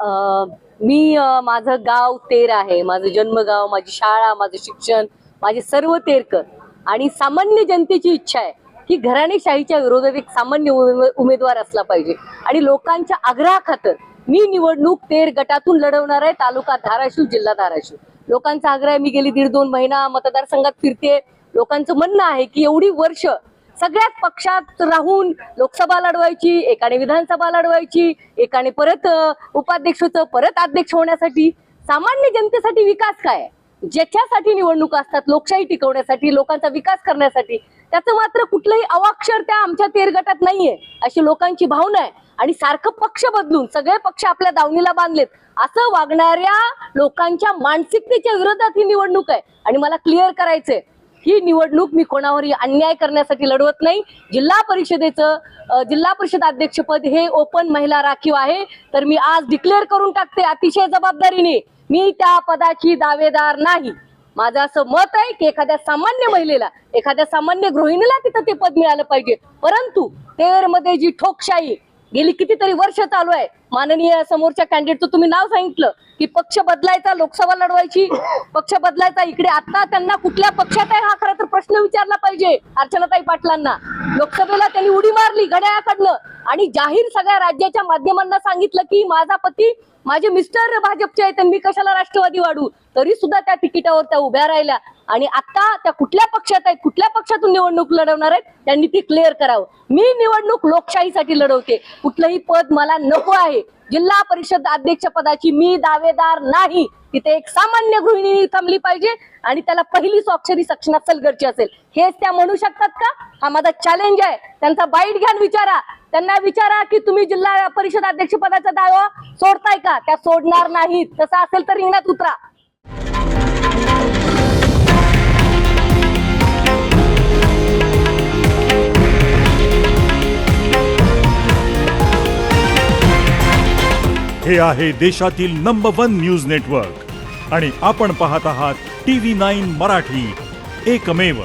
माझं गाव तेर आहे, माझं जन्मगाव, माझी शाळा, माझं शिक्षण, माझे सर्व तेरकर आणि सामान्य जनतेची इच्छा आहे की घराणेशाहीच्या विरोधात एक सामान्य उमेदवार असला पाहिजे आणि लोकांच्या आग्रहाखातर मी निवडणूक तेर गटातून लढवणार आहे, तालुका धाराशिव, जिल्हा धाराशिव. लोकांचा आग्रह आहे. मी गेली 1.5-2 महिना मतदारसंघात फिरते. लोकांचं म्हणणं आहे की एवढी वर्ष सगळ्याच पक्षात राहून लोकसभा लढवायची, एकाने विधानसभा लढवायची, एकाने परत उपाध्यक्ष होतं, परत अध्यक्ष होण्यासाठी सामान्य जनतेसाठी विकास काय आहे? ज्याच्यासाठी निवडणूक असतात, लोकशाही टिकवण्यासाठी, लोकांचा विकास करण्यासाठी, त्याचं मात्र कुठलंही अवाक्षर त्या आमच्या तेर गटात नाहीये अशी लोकांची भावना आहे. आणि सारखं पक्ष बदलून सगळे पक्ष आपल्या दावणीला बांधलेत असं वागणाऱ्या लोकांच्या मानसिकतेच्या विरोधात ही निवडणूक आहे. आणि मला क्लिअर करायचंय, ही निवडणूक मी कोणावरही अन्याय करण्यासाठी लढवत नाही. जिल्हा परिषद अध्यक्षपद हे ओपन महिला राखीव आहे, तर मी आज डिक्लेअर करून टाकते अतिशय जबाबदारीने, मी त्या पदाची दावेदार नाही. माझं असं मत आहे की एखाद्या सामान्य महिलेला, एखाद्या सामान्य गृहिणीला तिथं ते पद मिळालं पाहिजे. परंतु तेरमध्ये जी ठोकशाही गेली कितीतरी वर्ष चालू आहे, माननीय समोरच्या कॅन्डिडेटचं तुम्ही नाव सांगितलं की पक्ष बदलायचा, लोकसभा लढवायची, पक्ष बदलायचा. इकडे आता त्यांना कुठल्या पक्षात आहे हा खरं तर प्रश्न विचारला पाहिजे अर्चनाताई पाटलांना. लोकसभेला त्यांनी उडी मारली घड्याळाकडनं आणि जाहीर सगळ्या राज्याच्या माध्यमांना सांगितलं की माझा पती, माझे मिस्टर भाजपचे आहेत, मी कशाला राष्ट्रवादी वाढू, तरी सुद्धा त्या तिकिटावर त्या उभ्या राहिल्या. आणि आता त्या कुठल्या पक्षात आहेत, कुठल्या पक्षातून निवडणूक लढवणार आहेत, त्यांनी ती क्लिअर करावं. मी निवडणूक लोकशाहीसाठी लढवते, कुठलंही पद मला नको आहे. जिल्हा परिषद अध्यक्ष पदाची मी दावेदार नाही. तिथे एक सामान्य गृहिणी थांबली पाहिजे आणि त्याला पहिली स्वाक्षरी सक्षम सलगरची असेल. हेच त्या म्हणू शकतात का? हा माझा चॅलेंज आहे. त्यांचा बाईट घ्या, विचारा त्यांना, विचारा की तुम्ही जिल्हा परिषद अध्यक्ष पदाचा दावा सोडताय का? त्या सोडणार नाहीत. तसं असेल तर रिंगणात उतरा. हे आहे देशातील नंबर 1 न्यूज नेटवर्क आणि आपण पाहत आहात TV9 मराठी, एकमेव.